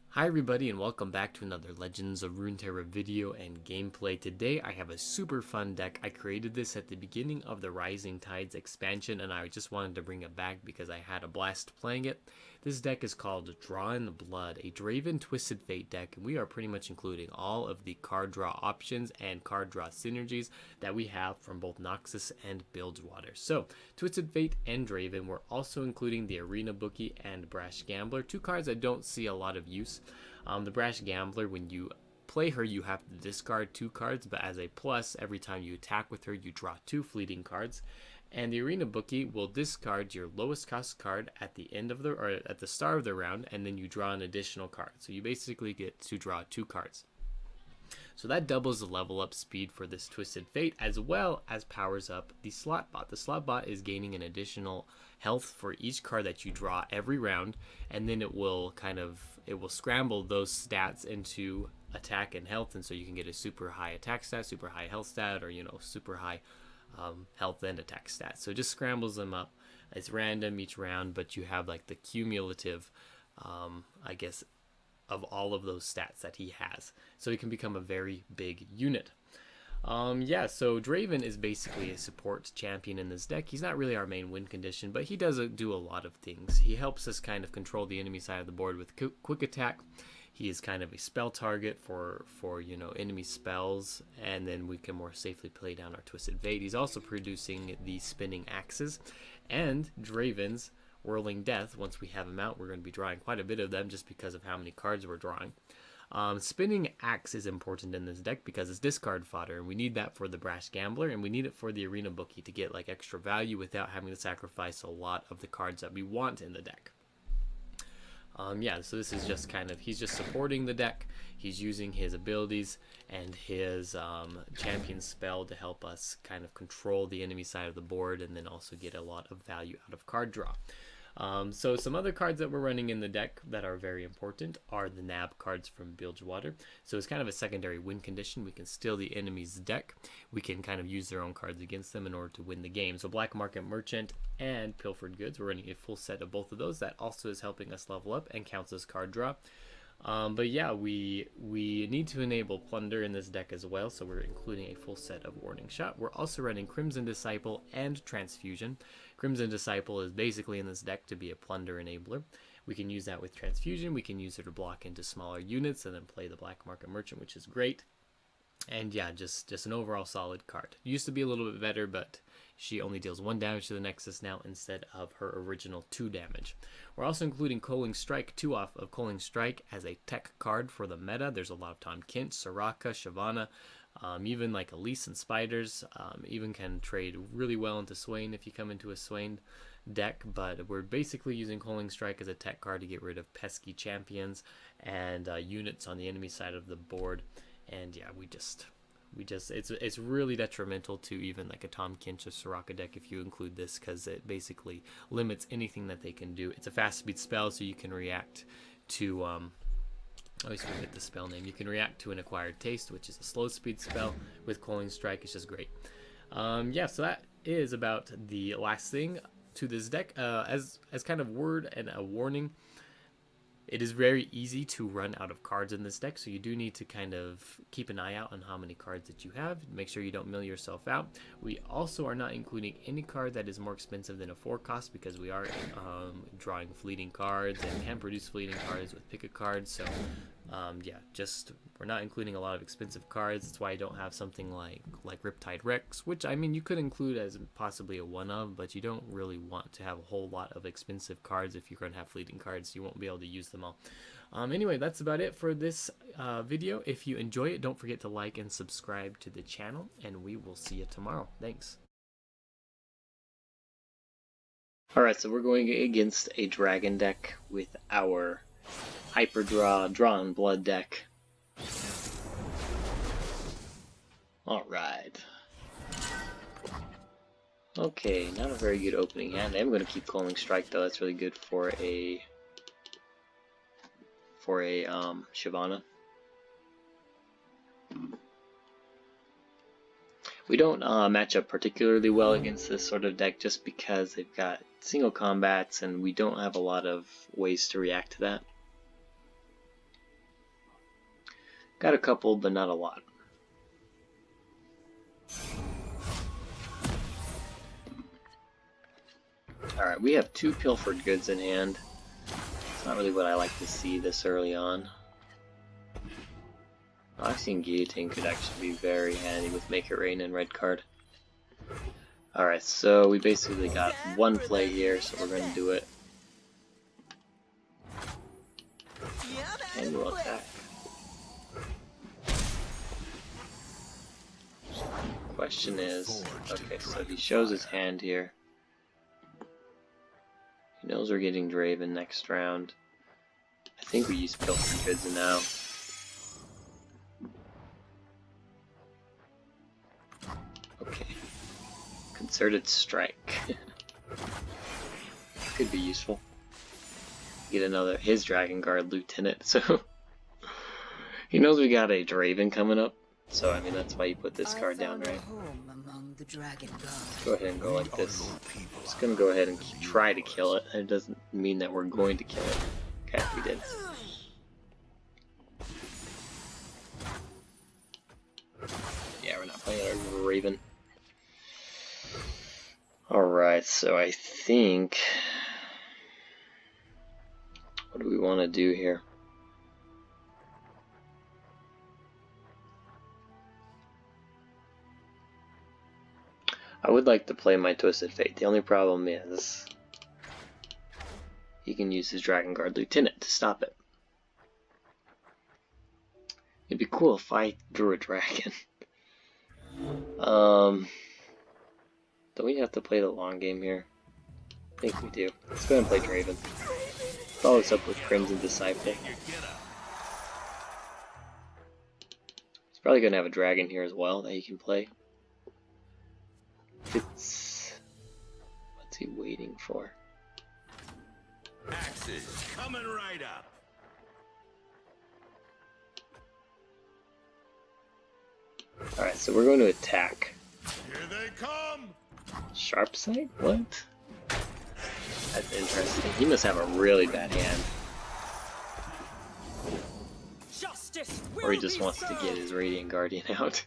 Hi everybody and welcome back to another Legends of Runeterra video and gameplay. Today I have a super fun deck. I created this at the beginning of the Rising Tides expansion and I just wanted to bring it back because I had a blast playing it. This deck is called Drawn Blood, a Draven Twisted Fate deck, and we are pretty much including all of the card draw options and card draw synergies that we have from both Noxus and Bilgewater. So Twisted Fate and Draven, we're also including the Arena Bookie and Brash Gambler, two cards I don't see a lot of use. The Brash Gambler, when you play her, you have to discard 2 cards, but as a plus, every time you attack with her, you draw 2 fleeting cards. And the Arena Bookie will discard your lowest cost card at the end of the or at the start of the round, and then you draw an additional card. So you basically get to draw 2 cards. So that doubles the level up speed for this Twisted Fate, as well as powers up the slot bot. The slot bot is gaining an additional health for each card that you draw every round, and then it will scramble those stats into attack and health, and so you can get a super high attack stat, super high health stat, or super high health and attack stat. So it just scrambles them up. It's random each round, but you have like the cumulative, I guess, of all of those stats that he has. So he can become a very big unit. Yeah, so Draven is basically a support champion in this deck. He's not really our main win condition, but he does do a lot of things. He helps us kind of control the enemy side of the board with quick attack. He is kind of a spell target for enemy spells, and then we can more safely play down our Twisted Fate. He's also producing the spinning axes, and Draven's Whirling Death. Once we have him out, we're going to be drawing quite a bit of them just because of how many cards we're drawing. Spinning Axe is important in this deck because it's discard fodder, and we need that for the Brash Gambler, and we need it for the Arena Bookie to get like extra value without having to sacrifice a lot of the cards that we want in the deck. Yeah, so this is just kind of, he's just supporting the deck. He's using his abilities and his champion spell to help us kind of control the enemy side of the board, and then also get a lot of value out of card draw. So some other cards that we're running in the deck that are very important are the nab cards from Bilgewater. So it's kind of a secondary win condition. We can steal the enemy's deck. We can kind of use their own cards against them in order to win the game. So Black Market Merchant and Pilfered Goods, we're running a full set of both of those. That also is helping us level up and counts as card draw. But yeah, we need to enable Plunder in this deck as well, so we're including a full set of Warning Shot. We're also running Crimson Disciple and Transfusion. Crimson Disciple is basically in this deck to be a Plunder enabler. We can use that with Transfusion. We can use it to block into smaller units and then play the Black Market Merchant, which is great. And yeah, just an overall solid card. Used to be a little bit better, but she only deals 1 damage to the Nexus now instead of her original 2 damage. We're also including Coaling Strike, 2 off of Coaling Strike as a tech card for the meta. There's a lot of Tahm Kench, Soraka, Shyvana, even like Elise and Spiders. Even can trade really well into Swain if you come into a Swain deck, but we're basically using Coaling Strike as a tech card to get rid of pesky champions and units on the enemy side of the board. And yeah, it's really detrimental to even like a Tahm Kench or Soraka deck if you include this, because it basically limits anything that they can do. It's a fast speed spell, so you can react to I always forget the spell name. You can react to an Acquired Taste, which is a slow speed spell. With Coaling Strike, it's just great. Yeah, so that is about the last thing to this deck. As kind of word and a warning, it is very easy to run out of cards in this deck, so you do need to kind of keep an eye out on how many cards that you have. Make sure you don't mill yourself out. We also are not including any card that is more expensive than a 4 cost, because we are drawing fleeting cards and can produce fleeting cards with pick a card. So yeah, we're not including a lot of expensive cards. That's why I don't have something like Riptide Rex, which I mean you could include as possibly a one of, but you don't really want to have a whole lot of expensive cards. If you're going to have fleeting cards, you won't be able to use them all. Anyway, that's about it for this video. If you enjoy it, don't forget to like and subscribe to the channel, and we will see you tomorrow. Thanks. Alright, so we're going against a dragon deck with our Drawn Blood deck. Alright. Okay, not a very good opening hand. I'm going to keep Coaling Strike though. That's really good for a Shyvana. We don't match up particularly well against this sort of deck just because they've got single combats and we don't have a lot of ways to react to that. Got a couple, but not a lot. Alright, we have 2 pilfered goods in hand. It's not really what I like to see this early on. Oxy Guillotine could actually be very handy with Make It Rain and red card. Alright, so we basically got 1 play here, so we're going to do it. And we'll attack. Question is, okay, so he shows his hand here. He knows we're getting Draven next round. I think we use Pilfer Goods now. Okay. Concerted Strike. Could be useful. Get another, his Dragon Guard Lieutenant, so he knows we got a Draven coming up. So, I mean, that's why you put this card down, right? Go ahead and go like this. Just gonna go ahead and try to kill it. It doesn't mean that we're going to kill it. Okay, we did. Yeah, we're not playing our Raven. Alright, so I think... what do we want to do here? I would like to play my Twisted Fate. The only problem is he can use his Dragon Guard Lieutenant to stop it. It'd be cool if I drew a dragon. Don't we have to play the long game here? I think we do. Let's go ahead and play Draven. Follow this up with Crimson Disciple. He's probably going to have a dragon here as well that he can play. What's he waiting for? Axes coming right up. Alright, so we're going to attack. Here they come. Sharp Sight? What? That's interesting. He must have a really bad hand. Or he just wants to get his Radiant Guardian out.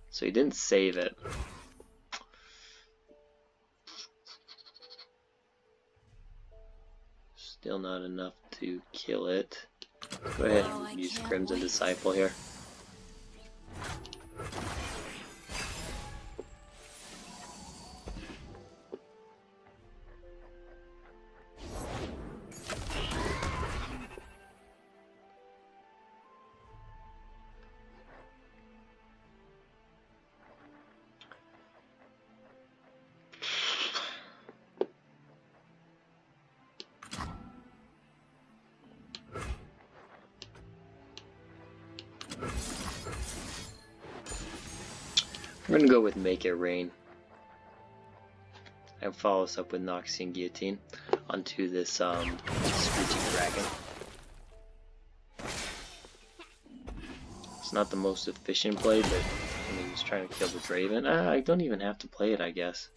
So he didn't save it. Still not enough to kill it. Go ahead and use Crimson Disciple here. We're gonna go with Make It Rain and follow us up with Noxian Guillotine onto this Screeching Dragon. It's not the most efficient play, but I mean, he's trying to kill the Draven. I don't even have to play it, I guess.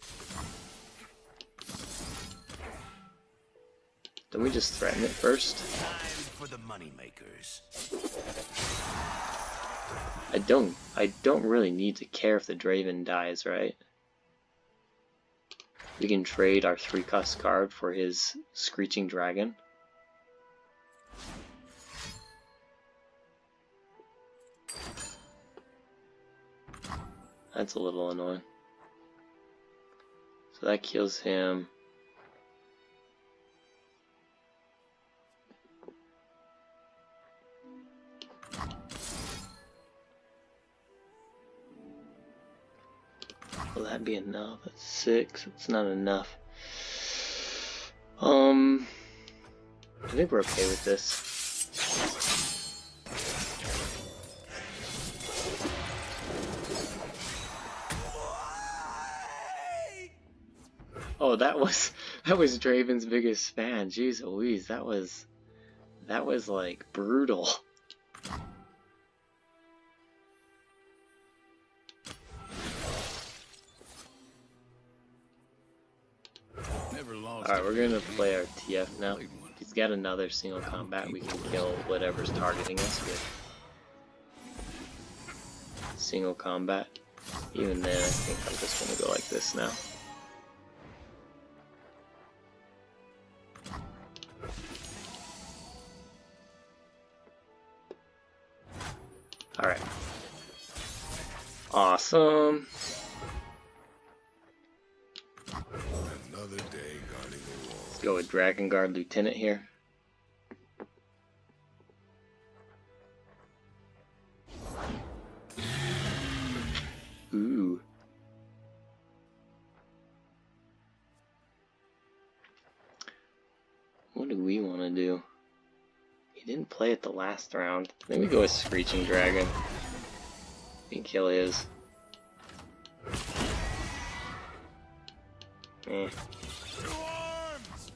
Don't we just threaten it first? Time for the money makers. I don't really need to care if the Draven dies, right? We can trade our 3-cost card for his Screeching Dragon. That's a little annoying. So that kills him. Will that be enough? That's 6. It's not enough. I think we're okay with this. Oh, that was Draven's biggest fan. Jeez Louise, that was like brutal. Alright, we're gonna play our TF now. He's get another single combat, we can kill whatever's targeting us with single combat. Even then, I think I'm just going to go like this now. Alright. Awesome. Another day guarding the wall. Let's go with Dragon Guard Lieutenant here. Ooh. What do we want to do? He didn't play it the last round. Then we go with Screeching Dragon. We can kill his. Eh. To arms!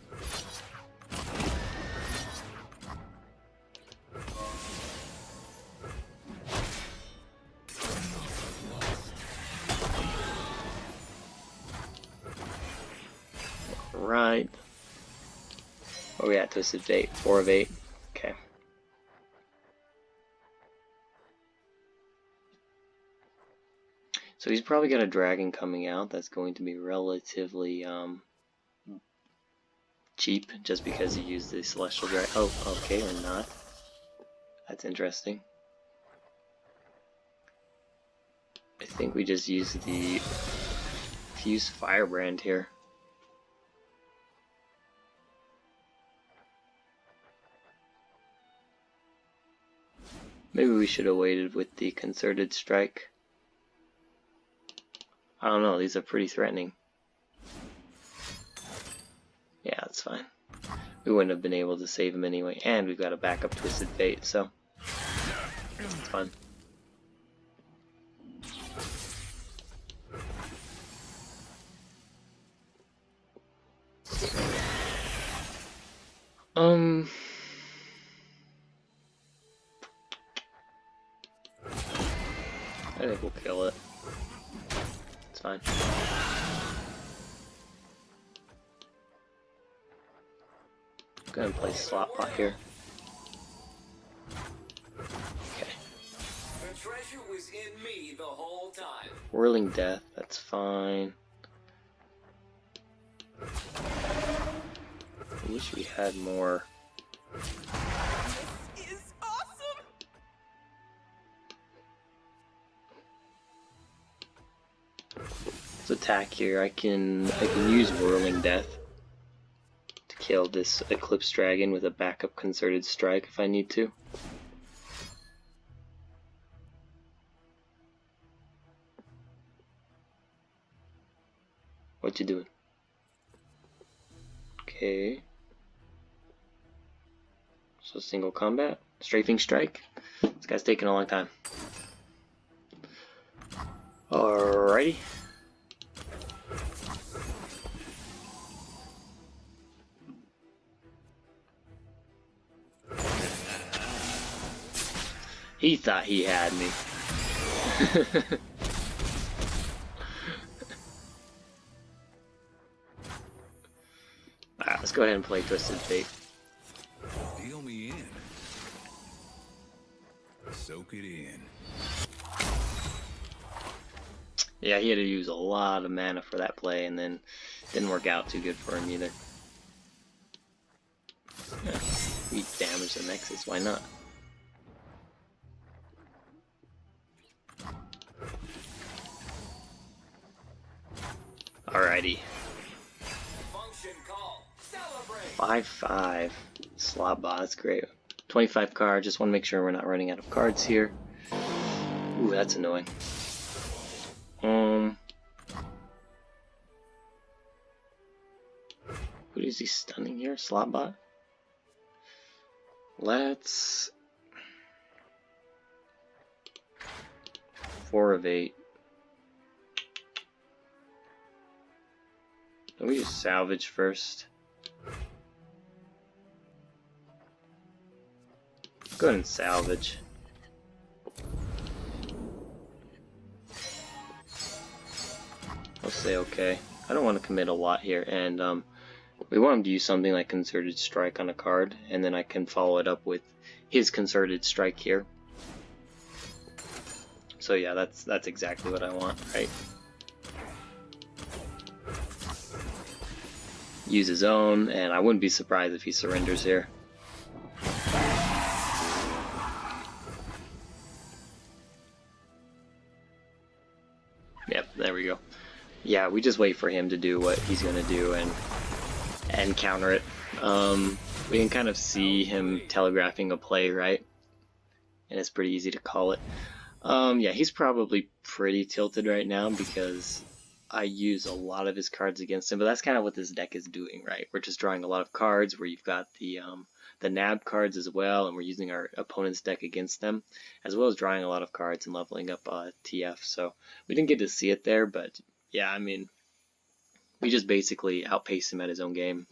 Right. Where we at? Twisted Fate. 4 of 8. Okay. So he's probably got a dragon coming out that's going to be relatively cheap, just because he used the Celestial Dragon. Oh, okay, or not. That's interesting. I think we just use the Fuse Firebrand here. Maybe we should have waited with the Concerted Strike. I don't know, these are pretty threatening. Yeah, that's fine. We wouldn't have been able to save him anyway, and we've got a backup Twisted Fate, so it's fun. I think we'll kill it. It's fine. Go ahead and play Slot Pot here. Okay. The treasure was in me the whole time. Whirling Death, that's fine. I wish we had more. This is awesome. Let's attack here. I can use Whirling Death to kill this Eclipse Dragon with a backup Concerted Strike if I need to. What you doing? Okay. So single combat, strafing strike. This guy's taking a long time. Alrighty. He thought he had me. Alright, let's go ahead and play Twisted Fate. Deal me in. Soak it in. Yeah, he had to use a lot of mana for that play, and then didn't work out too good for him either. Yeah, we damage the Nexus, why not? Alrighty. Function call. Celebrate. 5/5. Slot bot, that's great. 25 cards, just want to make sure we're not running out of cards here. Ooh, that's annoying. What is he stunning here? Slot bot? Let's 4 of 8. Let me just salvage first. Go ahead and salvage. I'll say okay. I don't want to commit a lot here, and We want him to use something like Concerted Strike on a card, and then I can follow it up with his Concerted Strike here. So yeah, that's exactly what I want, right? Use his own, and I wouldn't be surprised if he surrenders here. Yep, there we go. Yeah, we just wait for him to do what he's gonna do and counter it. We can kind of see him telegraphing a play, right? And it's pretty easy to call it. Yeah, he's probably pretty tilted right now because I use a lot of his cards against him, but that's kind of what this deck is doing, right? We're just drawing a lot of cards where you've got the nab cards as well, and we're using our opponent's deck against them, as well as drawing a lot of cards and leveling up TF. So we didn't get to see it there, but yeah, I mean, we just basically outpaced him at his own game.